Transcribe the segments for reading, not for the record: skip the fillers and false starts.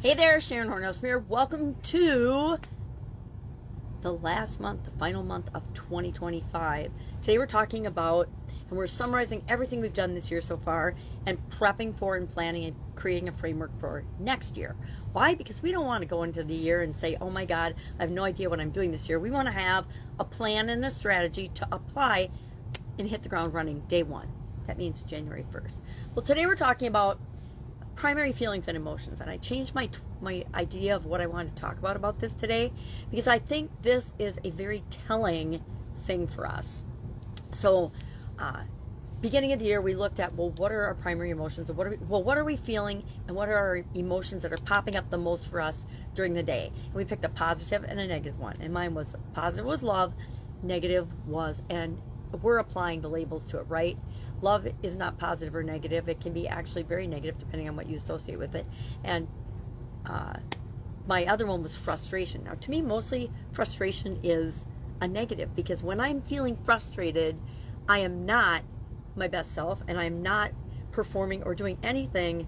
Hey there, Sharon Horne-Ellstrom here. Welcome to the last month, the final month of 2025. Today we're talking about, and we're summarizing everything we've done this year so far and prepping for and planning and creating a framework for next year. Why? Because we don't want to go into the year and say, oh my God, I have no idea what I'm doing this year. We want to have a plan and a strategy to apply and hit the ground running day one. That means January 1st. Well, today we're talking about primary feelings and emotions, and I changed my idea of what I wanted to talk about this today, because I think this is a very telling thing for us. So beginning of the year, we looked at, well, what are our primary emotions, and what are we feeling, and what are our emotions that are popping up the most for us during the day. And we picked a positive and a negative one, and mine was positive was love, negative was, and we're applying the labels to it, right? Love is not positive or negative. It can be actually very negative depending on what you associate with it. And my other one was frustration. Now, to me, mostly frustration is a negative, because when I'm feeling frustrated, I am not my best self, and I'm not performing or doing anything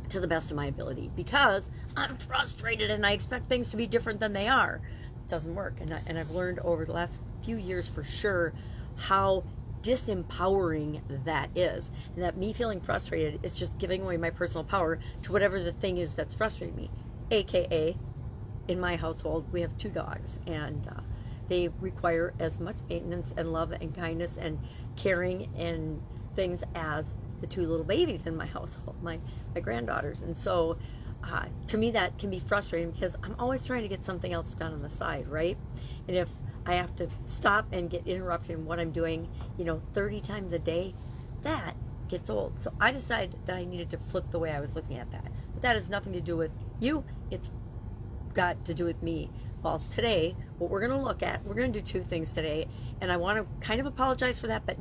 to the best of my ability, because I'm frustrated and I expect things to be different than they are. It doesn't work. And I've learned over the last few years for sure how disempowering that is, and that me feeling frustrated is just giving away my personal power to whatever the thing is that's frustrating me. AKA, in my household, we have 2 dogs, and they require as much maintenance and love and kindness and caring and things as the 2 little babies in my household, my granddaughters. And so to me that can be frustrating, because I'm always trying to get something else done on the side, right? And if I have to stop and get interrupted in what I'm doing, 30 times a day, that gets old. So I decided that I needed to flip the way I was looking at that. But that has nothing to do with you. It's got to do with me. Well, today, what we're going to look at, we're going to do 2 things today. And I want to kind of apologize for that, but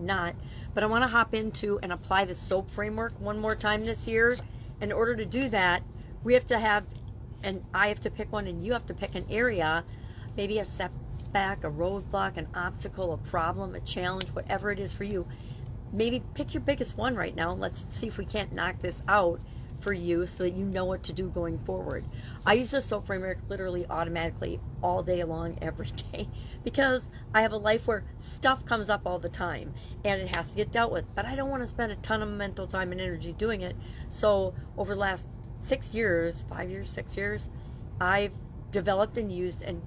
I want to hop into and apply the SOAP framework one more time this year. In order to do that, we have to have, and I have to pick one, and you have to pick an area, maybe a setback, a roadblock, an obstacle, a problem, a challenge, whatever it is for you. Maybe pick your biggest one right now, and let's see if we can't knock this out for you so that you know what to do going forward. I use the SOAP framework literally automatically all day long, every day, because I have a life where stuff comes up all the time and it has to get dealt with, but I don't want to spend a ton of mental time and energy doing it. So over the last 6 years, I've developed and used, and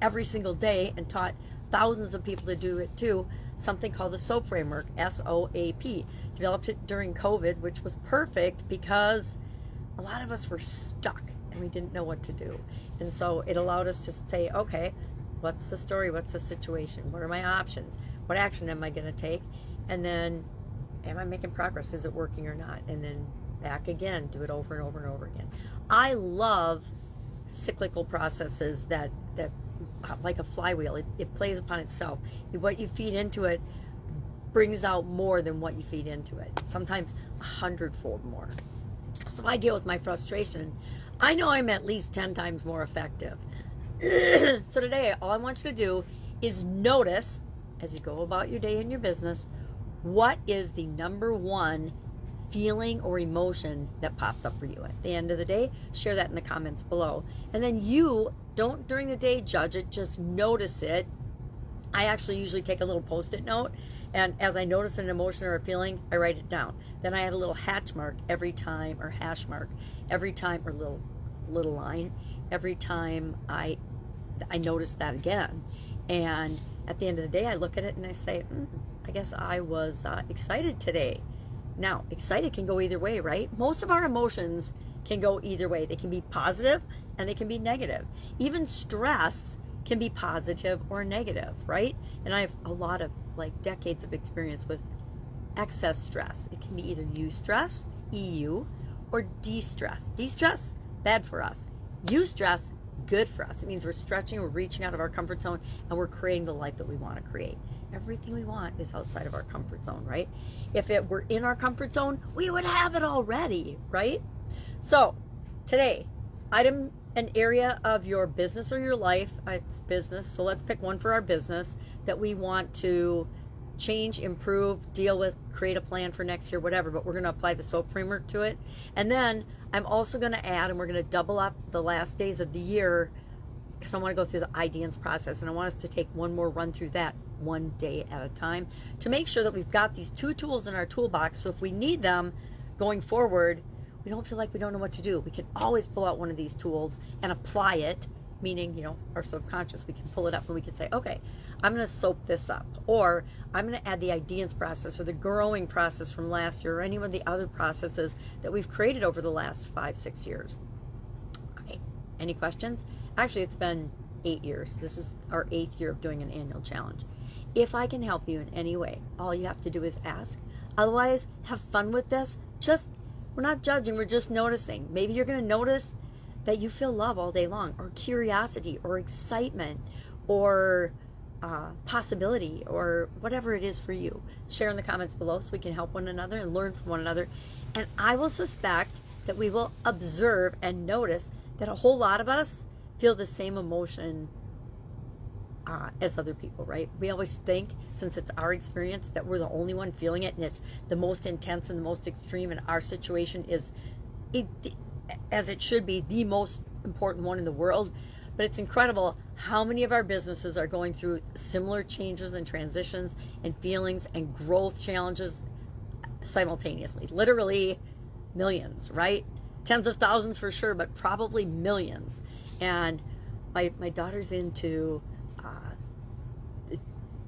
every single day, and taught thousands of people to do it too, something called the SOAP framework, SOAP. Developed it during COVID, which was perfect because a lot of us were stuck and we didn't know what to do. And so it allowed us to say, okay, what's the story? What's the situation? What are my options? What action am I going to take? And then, am I making progress? Is it working or not? And then back again, do it over and over and over again. I love cyclical processes that like a flywheel, it plays upon itself. What you feed into it brings out more than what you feed into it, sometimes 100-fold more. So if I deal with my frustration, I know I'm at least 10 times more effective. So today, all I want you to do is notice, as you go about your day in your business, what is the number one feeling or emotion that pops up for you. At the end of the day, share that in the comments below. And then you don't during the day judge it, just notice it. I actually usually take a little post-it note, and as I notice an emotion or a feeling, I write it down. Then I add a little hash mark every time, or little line every time I notice that again. And at the end of the day, I look at it and I say, I guess I was excited today. Now, excited can go either way, right? Most of our emotions can go either way. They can be positive and they can be negative. Even stress can be positive or negative, right? And I have a lot of decades of experience with excess stress. It can be either eustress, EU, or de-stress. De-stress, bad for us. Eustress, good for us. It means we're stretching, we're reaching out of our comfort zone, and we're creating the life that we want to create. Everything we want is outside of our comfort zone, right? If it were in our comfort zone, we would have it already, right? So today, an area of your business or your life, it's business, so let's pick one for our business that we want to change, improve, deal with, create a plan for next year, whatever, but we're going to apply the SOAP framework to it. And then I'm also going to add, and we're going to double up the last days of the year, because I want to go through the ideance process, and I want us to take one more run through that one day at a time to make sure that we've got these 2 tools in our toolbox, so if we need them going forward, we don't feel like we don't know what to do. We can always pull out one of these tools and apply it, meaning, our subconscious, we can pull it up and we can say, okay, I'm going to soap this up, or I'm going to add the ideance process or the growing process from last year, or any of the other processes that we've created over the last 5-6 years. All right. Any questions? Actually, it's been 8 years. This is our 8th year of doing an annual challenge. If I can help you in any way, all you have to do is ask. Otherwise, have fun with this. We're not judging, we're just noticing. Maybe you're going to notice that you feel love all day long, or curiosity, or excitement, or possibility, or whatever it is for you. Share in the comments below so we can help one another and learn from one another. And I will suspect that we will observe and notice that a whole lot of us feel the same emotion as other people, right? We always think, since it's our experience, that we're the only one feeling it, and it's the most intense and the most extreme, and our situation is, as it should be, the most important one in the world. But it's incredible how many of our businesses are going through similar changes and transitions and feelings and growth challenges simultaneously. Literally millions, right? Tens of thousands for sure, but probably millions. And my daughter's into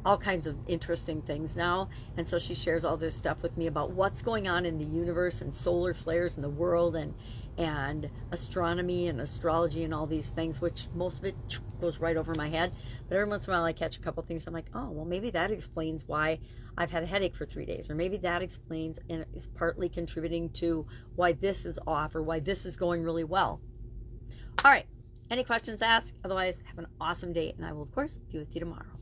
all kinds of interesting things now, and so she shares all this stuff with me about what's going on in the universe and solar flares in the world, and astronomy and astrology and all these things, which most of it goes right over my head. But every once in a while I catch a couple things, I'm like, oh, well, maybe that explains why I've had a headache for 3 days, or maybe that explains and is partly contributing to why this is off, or why this is going really well. All right, any questions, ask. Otherwise, have an awesome day, and I will of course be with you tomorrow.